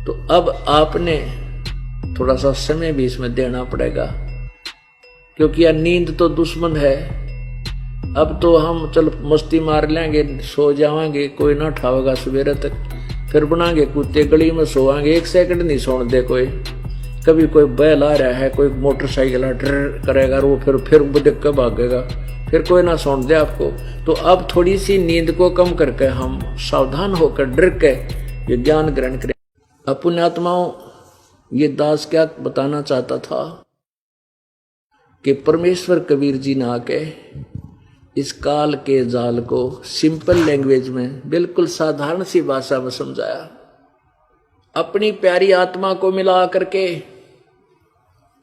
तो अब आपने थोड़ा सा समय भी इसमें देना पड़ेगा, क्योंकि यह नींद तो दुश्मन है। अब तो हम चल मस्ती मार लेंगे, सो जाएंगे, कोई ना उठावेगा सवेरे तक, फिर बनाएंगे कुत्ते गली में सोएंगे, 1 सेकंड नहीं सोने दे कोई। कभी कोई बैल आ रहा है, कोई मोटरसाइकिल ड्र करेगा, वो फिर देख के भागेगा, फिर कोई ना सोने दे आपको। तो अब थोड़ी सी नींद को कम करके हम सावधान होकर डर के ये ज्ञान ग्रहण करें। अपने आत्माओं, ये दास क्या बताना चाहता था कि परमेश्वर कबीर जी ने आके इस काल के जाल को सिंपल लैंग्वेज में, बिल्कुल साधारण सी भाषा में समझाया। अपनी प्यारी आत्मा को मिला करके,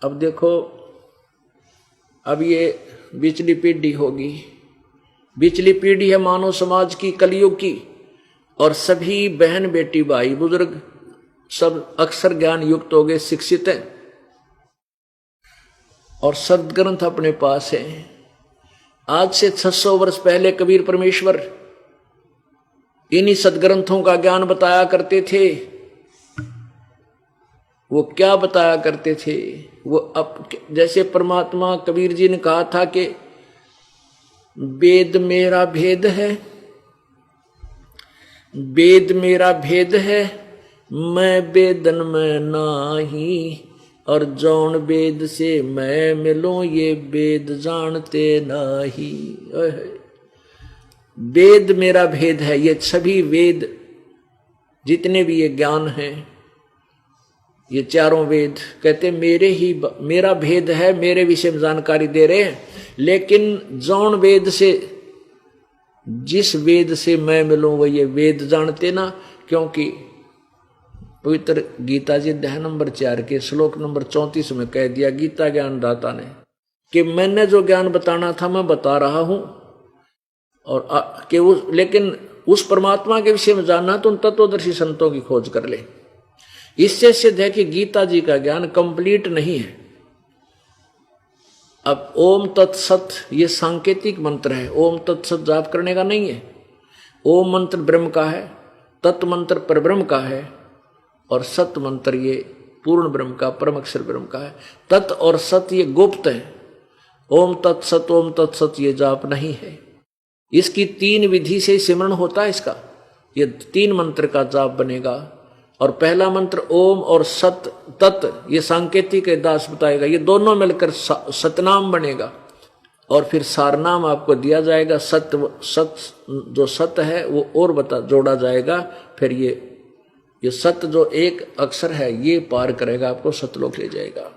अब देखो, अब ये बिचली पीढ़ी होगी, बिचली पीढ़ी है मानव समाज की, कलयुग की, और सभी बहन बेटी भाई बुजुर्ग सब अक्षर ज्ञान युक्त हो गए, शिक्षित हैं, और सदग्रंथ अपने पास है। आज से 600 वर्ष पहले कबीर परमेश्वर इन्हीं सदग्रंथों का ज्ञान बताया करते थे। वो क्या बताया करते थे? वो जैसे परमात्मा कबीर जी ने कहा था कि वेद मेरा भेद है, वेद मेरा भेद है, मैं वेदन में नाही, और जौन वेद से मैं मिलूं ये वेद जानते नाही। वेद मेरा भेद है, ये सभी वेद जितने भी ये ज्ञान हैं, ये चारों वेद कहते मेरा भेद है, मेरे विषय में जानकारी दे रहे हैं। लेकिन जौन वेद से, जिस वेद से मैं मिलूं वो ये वेद जानते ना, क्योंकि पवित्र गीता जी अध्याय नंबर 4 के श्लोक नंबर 34 में कह दिया गीता ज्ञान दाता ने कि मैंने जो ज्ञान बताना था मैं बता रहा हूं, और लेकिन उस परमात्मा के विषय में जानना तो उन तत्वदर्शी संतों की खोज कर ले। इससे सिद्ध है कि गीता जी का ज्ञान कंप्लीट नहीं है। अब ओम तत्सत ये सांकेतिक मंत्र है, ओम तत्सत जाप करने का नहीं है। ओम मंत्र ब्रह्म का है, तत् मंत्र परब्रह्म का है, और सत मंत्र ये पूर्ण ब्रह्म का, परम अक्षर ब्रह्म का है। तत् और सत ये गुप्त है। ओम तत्सत ये जाप नहीं है। इसकी 3 विधि से सिमरण होता है इसका, ये 3 मंत्र का जाप बनेगा। और पहला मंत्र ओम और सत तत् ये सांकेतिक दास बताएगा, ये दोनों मिलकर सतनाम बनेगा। और फिर सारनाम आपको दिया जाएगा, सत जो सत है वो और जोड़ा जाएगा। फिर ये सत जो एक अक्षर है ये पार करेगा, आपको सतलोक ले जाएगा।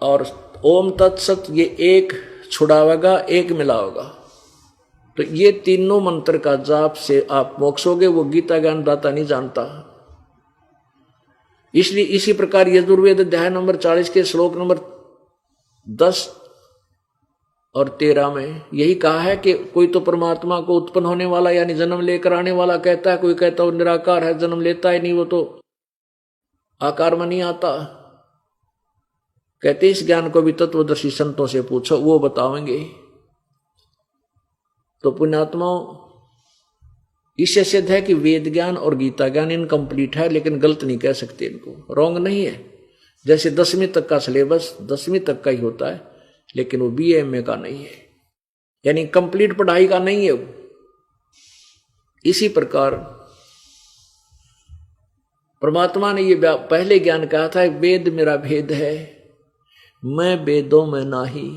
और ओम तत्सत ये एक छुड़ावेगा, एक मिलावेगा। तो ये तीनों मंत्र का जाप से आप मोक्षोगे, वो गीता ज्ञान दाता नहीं जानता। इसलिए इसी प्रकार यजुर्वेद अध्याय नंबर 40 के श्लोक नंबर 10 और 13 में यही कहा है कि कोई तो परमात्मा को उत्पन्न होने वाला यानी जन्म लेकर आने वाला कहता है, कोई कहता है वो निराकार है, जन्म लेता ही नहीं, वो तो आकार में नहीं आता। कहते इस ज्ञान को भी तत्वदर्शी संतों से पूछो, वो बताएंगे। तो पुण्यात्माओं, इससे सिद्ध है कि वेद ज्ञान और गीता ज्ञान इनकम्प्लीट है, लेकिन गलत नहीं कह सकते, इनको रॉन्ग नहीं है। जैसे 10वीं तक का सिलेबस 10वीं तक का ही होता है, लेकिन वो BA का नहीं है, यानी कंप्लीट पढ़ाई का नहीं है वो। इसी प्रकार परमात्मा ने ये पहले ज्ञान कहा था, वेद मेरा भेद है, मैं वेदों में नाही,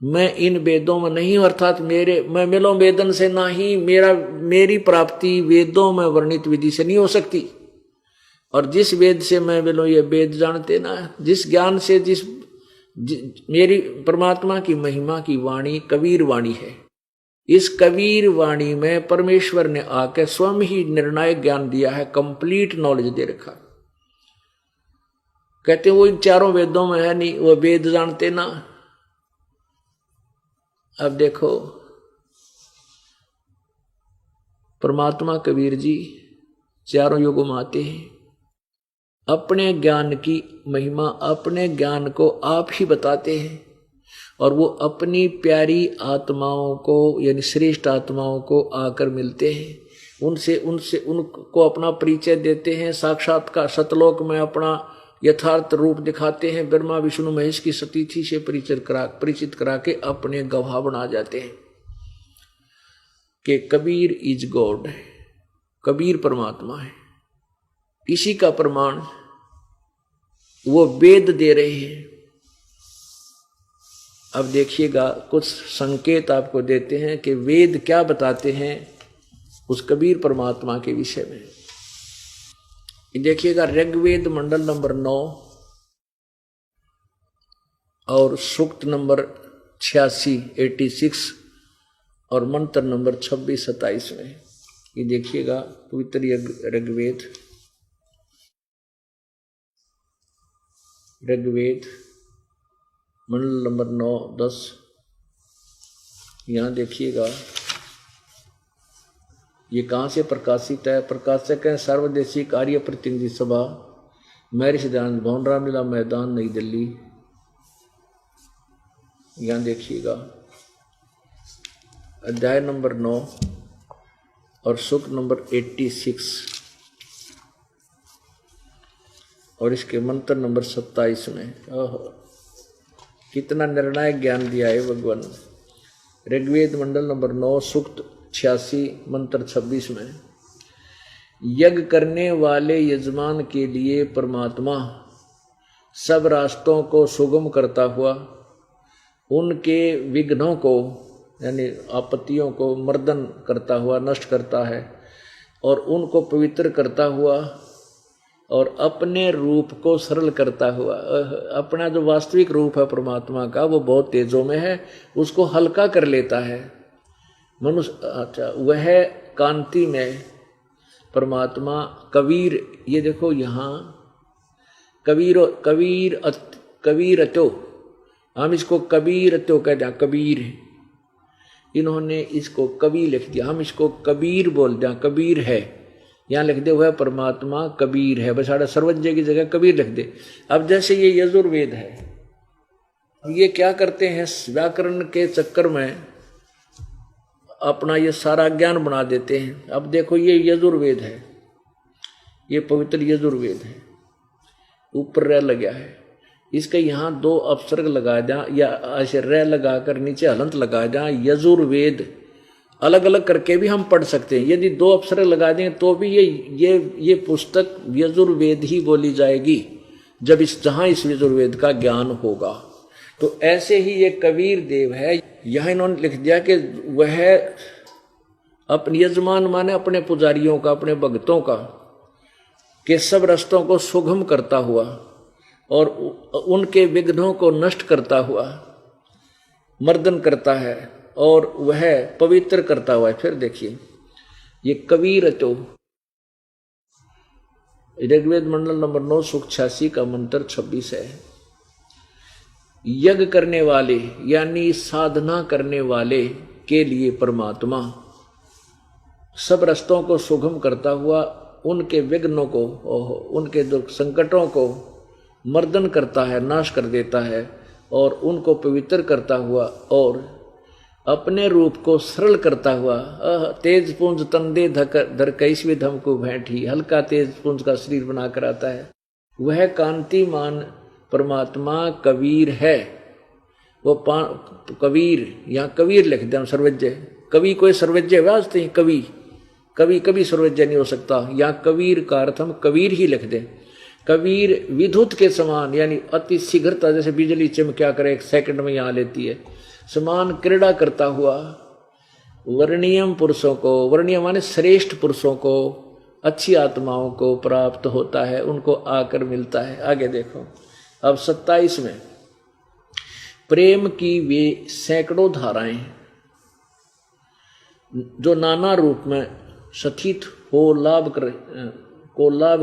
मैं इन वेदों में नहीं, अर्थात मैं मिलो वेदन से नाही, मेरी प्राप्ति वेदों में वर्णित विधि से नहीं हो सकती। और जिस वेद से मैं मिलो ये वेद जानते ना, जिस ज्ञान से मेरी परमात्मा की महिमा की वाणी कबीर वाणी है। इस कबीर वाणी में परमेश्वर ने आकर स्वयं ही निर्णायक ज्ञान दिया है, कंप्लीट नॉलेज दे रखा। कहते वो इन 4 वेदों में है नहीं, वो वेद जानते ना। अब देखो, परमात्मा कबीर जी 4 युगों में आते हैं, अपने ज्ञान की महिमा, अपने ज्ञान को आप ही बताते हैं, और वो अपनी प्यारी आत्माओं को यानी श्रेष्ठ आत्माओं को आकर मिलते हैं। उनसे उनसे उनको अपना परिचय देते हैं, साक्षात्कार सतलोक में अपना यथार्थ रूप दिखाते हैं, ब्रह्मा विष्णु महेश की सतीथि से परिचित करा के अपने गवाह बना जाते हैं कि कबीर इज गॉड, कबीर परमात्मा है। इसी का प्रमाण वो वेद दे रहे हैं। अब देखिएगा कुछ संकेत आपको देते हैं कि वेद क्या बताते हैं उस कबीर परमात्मा के विषय में। देखिएगा ऋग्वेद मंडल नंबर 9 और सूक्त नंबर 86 और मंत्र नंबर 26-27 में। ये देखिएगा पवित्र ऋग्वेद मंडल नंबर 9-10। यहाँ देखिएगा ये कहाँ से प्रकाशित है। प्रकाशक है सर्वदेशी कार्य प्रतिनिधि सभा, महर्षि दयानंद भवन, रामलीला मैदान, नई दिल्ली। यहाँ देखिएगा अध्याय नंबर 9 और सूक्त नंबर 86 और इसके मंत्र नंबर 27 में। कितना निर्णायक ज्ञान दिया है भगवान। ऋग्वेद मंडल नंबर 9 सूक्त 86 मंत्र 26 में, यज्ञ करने वाले यजमान के लिए परमात्मा सब रास्तों को सुगम करता हुआ उनके विघ्नों को यानी आपत्तियों को मर्दन करता हुआ नष्ट करता है और उनको पवित्र करता हुआ और अपने रूप को सरल करता हुआ। अपना जो वास्तविक रूप है परमात्मा का वो बहुत तेजों में है, उसको हल्का कर लेता है मनुष्य। अच्छा, वह कांति में परमात्मा कबीर। ये देखो यहाँ कबीर अतो, हम इसको कबीर अतो कहते हैं, कबीर। इन्होंने इसको कबीर लिख दिया, हम इसको कबीर बोलते हैं, कबीर है। यहाँ लिख दे हुआ परमात्मा कबीर है, बस आड़ा सर्वज्ञ की जगह कबीर लिख दे। अब जैसे ये यजुर्वेद है, अब ये क्या करते हैं व्याकरण के चक्कर में अपना ये सारा ज्ञान बना देते हैं। अब देखो ये यजुर्वेद है, ये पवित्र यजुर्वेद है, ऊपर रह लगा है, इसके यहाँ 2 अपसर्ग लगा दें या ऐसे रह लगाकर नीचे हलंत लगा दें। यजुर्वेद अलग अलग करके भी हम पढ़ सकते हैं। यदि 2 अपसर्ग लगा दें तो भी ये पुस्तक यजुर्वेद ही बोली जाएगी जब जहाँ इस यजुर्वेद का ज्ञान होगा। तो ऐसे ही ये कबीर देव है, यहाँ इन्होंने लिख दिया कि वह अपने यजमान माने अपने पुजारियों का, अपने भक्तों का, के सब रास्तों को सुगम करता हुआ और उनके विघ्नों को नष्ट करता हुआ मर्दन करता है और वह पवित्र करता हुआ है। फिर देखिए ये कबीर तो ऋग्वेद मंडल नंबर 9 सूक्त 86 का मंत्र 26 है। यज्ञ करने वाले यानी साधना करने वाले के लिए परमात्मा सब रास्तों को सुगम करता हुआ उनके विघ्नों को, उनके दुख संकटों को मर्दन करता है, नाश कर देता है और उनको पवित्र करता हुआ और अपने रूप को सरल करता हुआ। तेज पुंज तंदे धर कैसवे धम को भेंटी, हल्का तेज पुंज का शरीर बनाकर आता है। वह कांतिमान परमात्मा कबीर है। वो कबीर, यहाँ कबीर लिख दे, सर्वज्ञ। कवि कोई सर्वज्ञ वास्ते कभी सर्वज्ञ नहीं हो सकता। यहाँ कबीर का अर्थ हम कबीर ही लिख दें। कबीर विद्युत के समान यानी अति शीघ्रता, जैसे बिजली चमक्या करे 1 सेकंड में यहाँ लेती है, समान क्रीड़ा करता हुआ वर्णीयम पुरुषों को, वर्णीय माने श्रेष्ठ पुरुषों को, अच्छी आत्माओं को प्राप्त होता है, उनको आकर मिलता है। आगे देखो अब 27 में, प्रेम की वे सैकड़ों धाराएं जो नाना रूप में सथित हो लाभ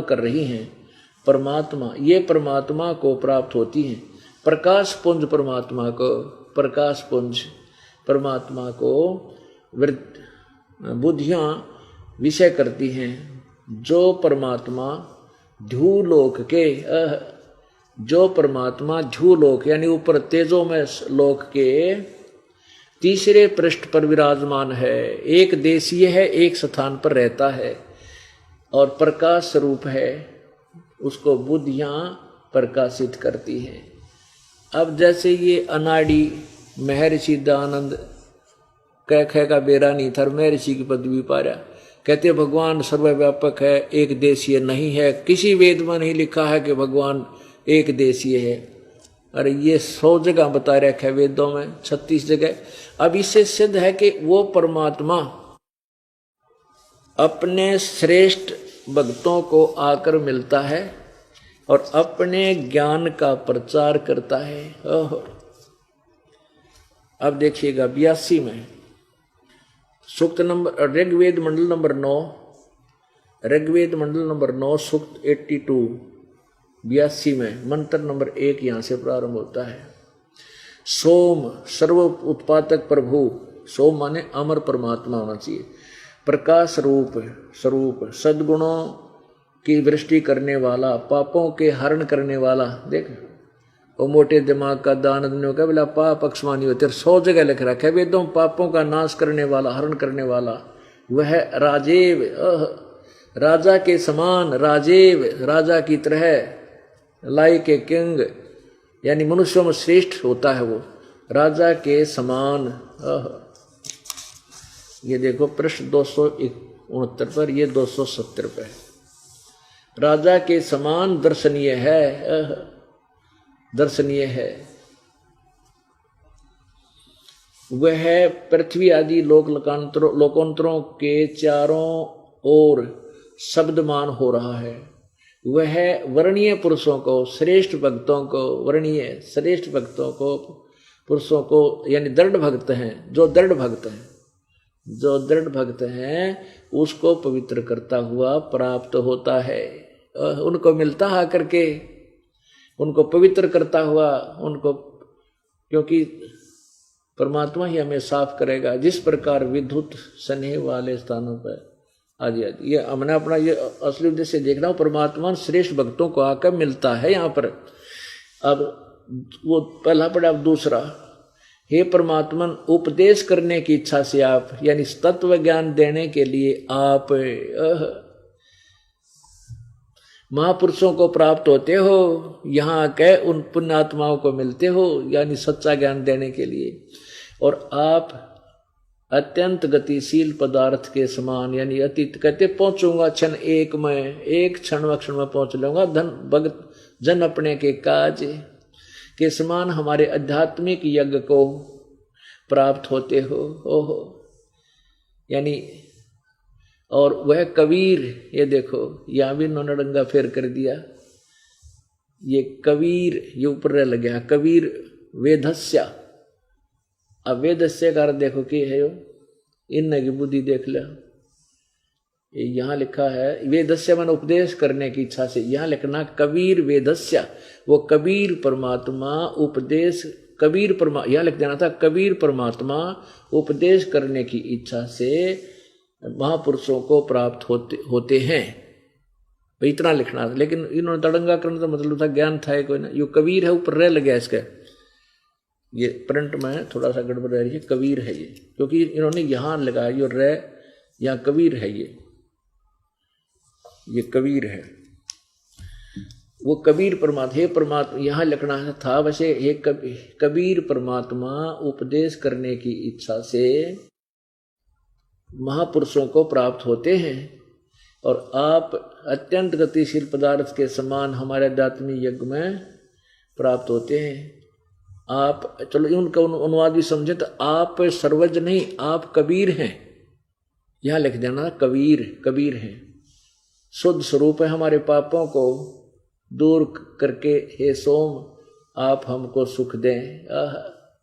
कर रही हैं परमात्मा, ये परमात्मा को प्राप्त होती हैं। प्रकाश पुंज परमात्मा को बुद्धियां विषय करती हैं। जो परमात्मा ध्यूलोक यानी ऊपर तेजों में लोक के तीसरे पृष्ठ पर विराजमान है, एक देशीय है, एक स्थान पर रहता है और प्रकाश स्वरूप है, उसको बुद्धियां प्रकाशित करती हैं। अब जैसे ये अनाड़ी महर्षि दयानंद कह का बेरा नहीं था, महर्षि की पदवी पा रहा, कहते भगवान सर्वव्यापक है, एक देशीय नहीं है, किसी वेद में नहीं लिखा है कि भगवान एक देशीय है। अरे ये 100 जगह बता रखा है वेदों में, 36 जगह। अब इससे सिद्ध है कि वो परमात्मा अपने श्रेष्ठ भक्तों को आकर मिलता है और अपने ज्ञान का प्रचार करता है। अब देखिएगा 82 में सूक्त नंबर, ऋग्वेद मंडल नंबर 9, ऋग्वेद मंडल नंबर 9 सूक्त 82 82 में मंत्र नंबर 1 यहां से प्रारंभ होता है। सोम सर्व उत्पादक प्रभु, सोम माने अमर परमात्मा होना चाहिए, प्रकाश रूप स्वरूप, सद्गुणों की वृष्टि करने वाला, पापों के हरण करने वाला। देख वो मोटे दिमाग का दानव का बोला पाप अक्षमानी होते, 100 जगह लिख रखा है वेदों, पापों का नाश करने वाला, हरण करने वाला, वह राजेव, राजा के समान, राजेव राजा की तरह, लाई के किंग यानी मनुष्यों में श्रेष्ठ होता है वो, राजा के समान। ये देखो पृष्ठ 269 पर, ये 270 पे, राजा के समान दर्शनीय है, दर्शनीय है। वह पृथ्वी आदि लोकोंतरों के चारों ओर शब्दमान हो रहा है। वह वर्णीय पुरुषों को, श्रेष्ठ भक्तों को, वर्णीय श्रेष्ठ भक्तों को, पुरुषों को यानी दृढ़ भक्त हैं, जो दृढ़ भक्त हैं, जो दृढ़ भक्त हैं उसको पवित्र करता हुआ प्राप्त होता है। उनको मिलता है करके, उनको पवित्र करता हुआ, उनको, क्योंकि परमात्मा ही हमें साफ करेगा। जिस प्रकार विद्युत स्नेह वाले स्थानों पर आदि आदि, ये हमने अपना ये असली उद्देश्य देख रहा हूँ, परमात्मा श्रेष्ठ भक्तों को आकर मिलता है यहाँ पर। अब वो पहला पड़ा, अब दूसरा, हे परमात्मा उपदेश करने की इच्छा से आप, यानी तत्व ज्ञान देने के लिए आप महापुरुषों को प्राप्त होते हो, यहाँ के उन पुण्यात्माओं को मिलते हो, यानी सच्चा ज्ञान देने के लिए। और आप अत्यंत गतिशील पदार्थ के समान, यानी अतीत कहते पहुंचूंगा क्षण एक में, एक क्षण में पहुंच लूंगा, धन भगत जन अपने के काज के समान हमारे आध्यात्मिक यज्ञ को प्राप्त होते हो। ओहो, यानी और वह कबीर, ये देखो यहां भी इन्होंने डंगा फेर कर दिया, ये कबीर ये ऊपर लग गया, कबीर वेदस्या। अब वेदस्य का देखो कि है यो, इन की बुद्धि देख लो, यहां लिखा है वेदस्य मन उपदेश करने की इच्छा से, यहां लिखना कबीर वेदस्य, वो कबीर परमात्मा उपदेश, कबीर परमात्मा यहां लिख देना था, कबीर परमात्मा उपदेश करने की इच्छा से महापुरुषों को प्राप्त होते हैं। भाई इतना लिखना था, लेकिन इन्होंने तड़ंगा करने का मतलब था ज्ञान था कोई ना, यो कबीर है ऊपर रह लग गया इसका, ये प्रिंट में थोड़ा सा गड़बड़ रह रही है, कबीर है ये, क्योंकि इन्होंने यहां लगाया यो रे, यहाँ कबीर है ये कबीर है, वो कबीर परमात्मा, हे परमात्मा यहां लिखना था वैसे, हे कबीर परमात्मा उपदेश करने की इच्छा से महापुरुषों को प्राप्त होते हैं और आप अत्यंत गतिशील पदार्थ के समान हमारे आध्यात्मिक यज्ञ में प्राप्त होते हैं। आप, चलो उनका अनुवाद भी समझे तो, आप सर्वज्ञ नहीं, आप कबीर हैं, यहां लिख देना कबीर, कबीर हैं, शुद्ध स्वरूप है, हमारे पापों को दूर करके हे सोम आप हमको सुख दें,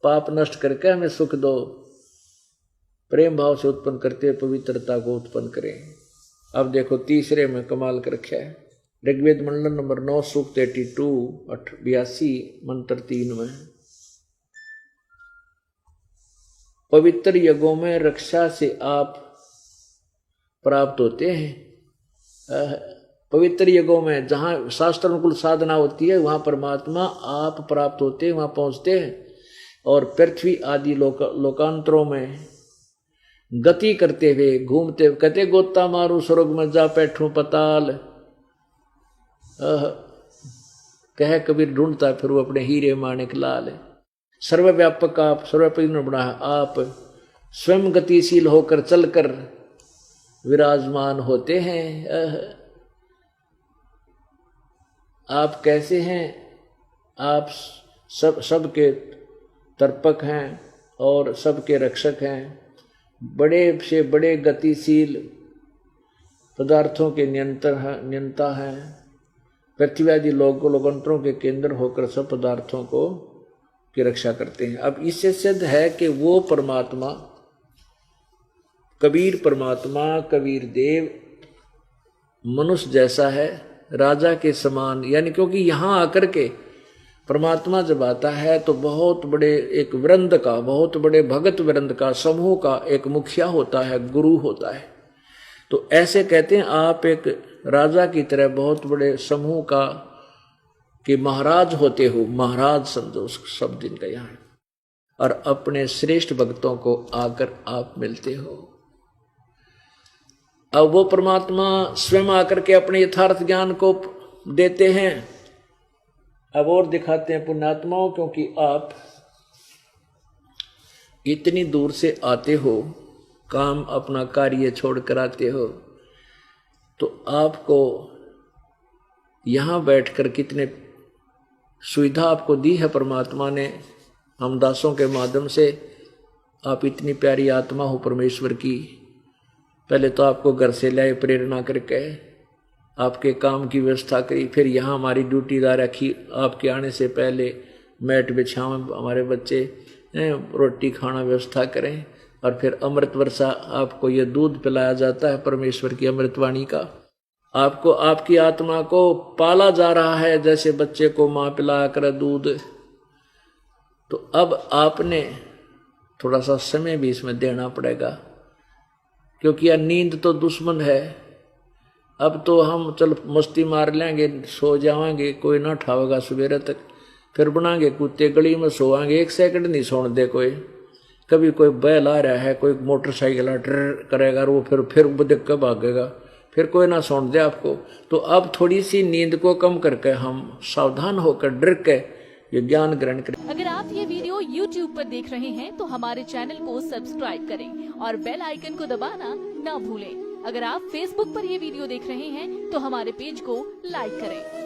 पाप नष्ट करके हमें सुख दो, प्रेम भाव से उत्पन्न करते पवित्रता को उत्पन्न करें। अब देखो तीसरे में कमाल कर रखा है, ऋग्वेद मंडल नंबर 9 सूक्त 82 मंत्र 3 में, पवित्र यज्ञों में रक्षा से आप प्राप्त होते हैं। पवित्र यज्ञों में जहां शास्त्र अनुकूल साधना होती है वहां परमात्मा आप प्राप्त होते हैं, वहां पहुंचते हैं। और पृथ्वी आदि लोकांतरों में गति करते हुए घूमते हुए कहते गोता मारू स्वर्ग में जा बैठूं पताल, कह कबीर ढूंढता फिर वो अपने हीरे माणिक लाल। सर्वव्यापक आप, सर्वव्यापक ने बना है आप, स्वयं गतिशील होकर चलकर विराजमान होते हैं। आप कैसे हैं? आप सबके तर्पक हैं और सबके रक्षक हैं, बड़े से बड़े गतिशील पदार्थों के नियंता हैं, पृथ्वी आदि लोकांतरों के केंद्र होकर सब पदार्थों को की रक्षा करते हैं। अब इससे सिद्ध है कि वो परमात्मा कबीर देव मनुष्य जैसा है, राजा के समान, यानी क्योंकि यहाँ आकर के परमात्मा जब आता है तो बहुत बड़े एक वृंद का, बहुत बड़े भगत वृंद का, समूह का एक मुखिया होता है, गुरु होता है। तो ऐसे कहते हैं आप एक राजा की तरह बहुत बड़े समूह का कि महाराज होते हो, महाराज समझो शब्द इनका यहाँ है, और अपने श्रेष्ठ भक्तों को आकर आप मिलते हो। अब वो परमात्मा स्वयं आकर के अपने यथार्थ ज्ञान को देते हैं। अब और दिखाते हैं पुण्यात्माओं, क्योंकि आप इतनी दूर से आते हो, काम अपना कार्य छोड़कर आते हो, तो आपको यहाँ बैठकर कितने सुविधा आपको दी है परमात्मा ने हम दासों के माध्यम से। आप इतनी प्यारी आत्मा हो परमेश्वर की। पहले तो आपको घर से लाए प्रेरणा करके, आपके काम की व्यवस्था करी, फिर यहाँ हमारी ड्यूटीदार रखी, आपके आने से पहले मैट बिछाएं, हमारे बच्चे रोटी खाना व्यवस्था करें, और फिर अमृत वर्षा आपको ये दूध पिलाया जाता है परमेश्वर की अमृतवाणी का। आपको आपकी आत्मा को पाला जा रहा है जैसे बच्चे को माँ पिलाया करे दूध। तो अब आपने थोड़ा सा समय भी इसमें देना पड़ेगा, क्योंकि यह नींद तो दुश्मन है। अब तो हम चल मस्ती मार लेंगे, सो जाएंगे, कोई ना उठावेगा सवेरे तक, फिर बनाएंगे कुत्ते, गली में सोएंगे, 1 सेकंड नहीं सोने दे कोई। कभी कोई बैल आ रहा है, कोई मोटरसाइकिल ट्र करेगा, वो फिर देख कर भागेगा, फिर कोई ना सोने दे आपको। तो अब थोड़ी सी नींद को कम करके हम सावधान होकर डर के ये ज्ञान ग्रहण करें। अगर आप ये वीडियो YouTube पर देख रहे हैं तो हमारे चैनल को सब्सक्राइब करें और बेल आइकन को दबाना ना भूलें। अगर आप Facebook पर ये वीडियो देख रहे हैं तो हमारे पेज को लाइक करें।